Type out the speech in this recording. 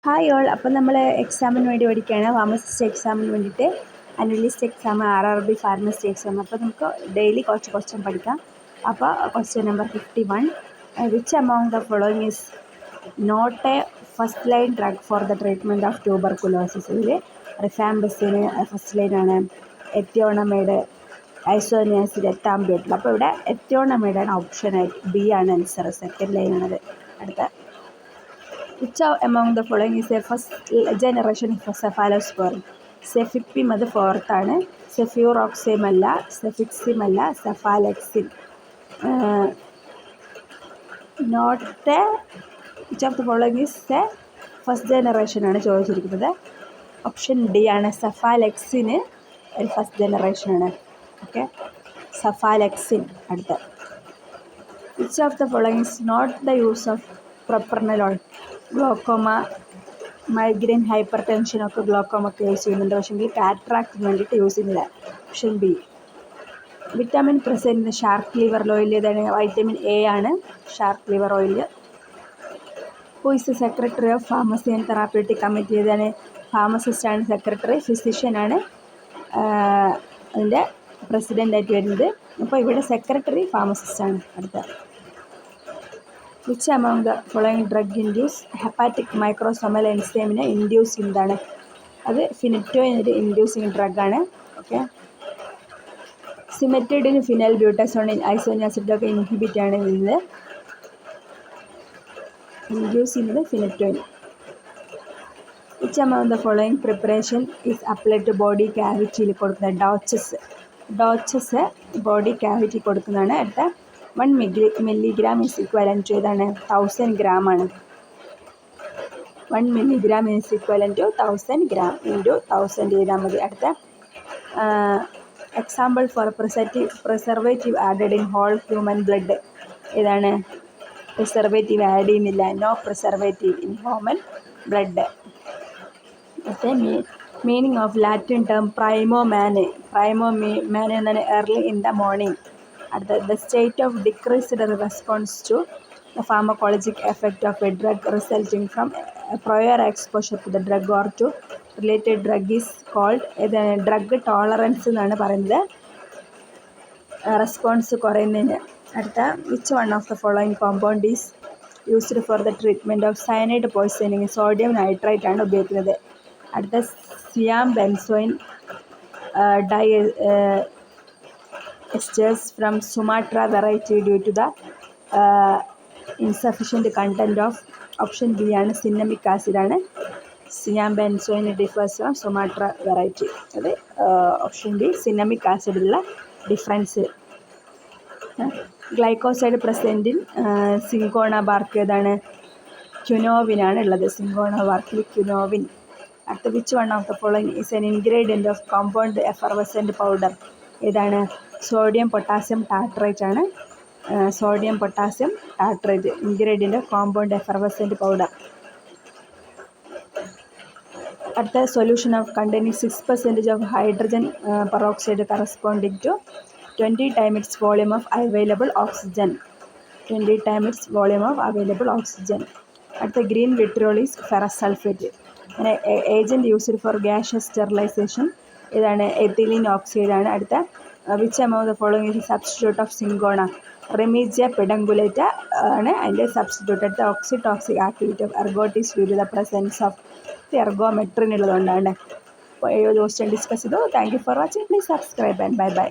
Hi all. അപ്പോൾ നമ്മൾ എക്സാമിന് വേണ്ടി പഠിക്കുകയാണ്. ഫാർമസിസ്റ്റ് എക്സാമിന് വേണ്ടിയിട്ട് analyst exam, RRB pharmacy exam. അപ്പോൾ നമുക്ക് ഡെയിലി കുറച്ച് ക്വസ്റ്റ്യൻ പഠിക്കാം. അപ്പോൾ question number 51, which among the following is not a first line drug for the treatment of tuberculosis? ഇതിൽ റിഫാംബസിന് ഫസ്റ്റ് ലൈനാണ്, എത്തിയോണമൈഡ്, ഐസോനിയാസിഡ്, എത്താംബ്യൂട്ടിൽ. അപ്പോൾ ഇവിടെ എത്തിയോണമൈഡാണ് ഓപ്ഷനായിട്ട്, ബി ആണ് ആൻസർ, സെക്കൻഡ് ലൈനാണത്. അടുത്ത which among the following is a first generation cephalosporin? സെഫിപ്പിം അത് ഫോർത്ത് ആണ്, സെഫ്യൂറോക്സേം അല്ല, സെഫിക്സിം അല്ല, cephalexin. Not a which of the following is a first generation ആണ് ചോദിച്ചിരിക്കുന്നത്. ഓപ്ഷൻ ഡി ആണ്, സെഫാലെക്സിന് ഒരു ഫസ്റ്റ് ജനറേഷനാണ്. Okay, cephalexin. അടുത്ത which of the following is not the use of propranolol? Glaucoma, migraine, hyper ടെൻഷനൊക്കെ ഗ്ലോക്കോമൊക്കെ യൂസ് ചെയ്യുന്നുണ്ട്, പക്ഷേങ്കിൽ കാറ്ററാക്റ്റിന് വേണ്ടിയിട്ട് യൂസ് ചെയ്യുന്നില്ല. Option B. Vitamin present shark liver oil ഏതാണ്? വൈറ്റമിൻ എ ആണ് shark liver oil. Who is the secretary of pharmacy and therapeutic committee? ഏതാണ്? ഫാർമസിസ്റ്റ് ആണ് സെക്രട്ടറി, ഫിസിഷ്യനാണ് അതിൻ്റെ പ്രസിഡൻ്റായിട്ട് വരുന്നത്. അപ്പോൾ ഇവിടെ സെക്രട്ടറി ഫാർമസിസ്റ്റ് ആണ്. അടുത്ത which among the following drug induce hepatic microsomal എൻസൈമിനെ ഇൻഡ്യൂസ് ചെയ്യുന്നതാണ്? അത് ഫിനിറ്റോയിൻ ഒരു ഇൻഡ്യൂസിങ് ഡ്രഗാണ്. ഓക്കെ, സിമെറ്റിഡിൻ, ഫിനൈൽ ബ്യൂട്ടാസോണിൻ, ഐസോനിയാസിഡൊക്കെ ഇൻഹിബിറ്റ് ആണ് ചെയ്യുന്നത്. ഇൻഡ്യൂസ് ചെയ്യുന്നത് phenytoin. Which among the following preparation is applied to body ക്യാവിറ്റിയിൽ കൊടുക്കുന്നത്? ഡോച്ചസ് ബോഡി ക്യാവിറ്റി കൊടുക്കുന്നതാണ്. അടുത്ത 1 milligram ഈസ് ഇക്വലൻ ടു ഏതാണ്? 1000 gram ആണ്. 1 milligram is equivalent to 1000 gram into 1000 ചെയ്താൽ മതി. അടുത്ത example for preservative added in whole human blood ഏതാണ്? പ്രിസർവേറ്റീവ് ആഡ് ചെയ്യുന്നില്ല, no preservative in human blood. അടുത്ത meaning of Latin term primo mane എന്നാണ്? Early in the morning. അടുത്ത the state of decreased response to the pharmacologic effect of a drug resulting from prior exposure to the drug or to related drug is called ഏതാണ്? Drug tolerance എന്നാണ് പറയുന്നത്, response കുറയുന്നതിന്. അടുത്ത which one of the following compound is used for the treatment of cyanide poisoning? Sodium nitrite ആണ് ഉപയോഗിക്കുന്നത്. അടുത്ത Siam benzoin dye esters from Sumatra variety due to the insufficient content of option B ആണ്, സിന്നമിക് acid ആണ്. Siam benzoin differs from Sumatra variety. അത് option B, cinnamic ആസിഡിലുള്ള difference. Glycoside present in cinchona bark ഏതാണ്? ക്യുനോവിനാണ് ഉള്ളത്, cinchona ബാർക്കിൽ quinovin. അടുത്ത which one of the following is an ingredient of compound effervescent powder ഏതാണ്? സോഡിയം പൊട്ടാസ്യം ടാട്രേറ്റ് ആണ്. Sodium potassium tartrate ingredient of compound effervescent powder. അടുത്ത solution of containing 6% of hydrogen peroxide corresponding to 20 times its volume of available oxygen. 20 times its volume of available oxygen. അടുത്ത green vitriol is ferrous sulphate. അങ്ങനെ agent used for gaseous sterilization ഇതാണ്? Ethylene oxide ആണ്. അടുത്ത which among the following is substitute of cinchona? Remijia pedunculata ആണ് അതിൻ്റെ substitute. അടുത്ത oxytocic activity of ergot is due to the presence of ergometrine ഉള്ളതുകൊണ്ടാണ്. അപ്പോൾ 70 question discuss ചെയ്തു. Thank you for watching. Please subscribe and bye by.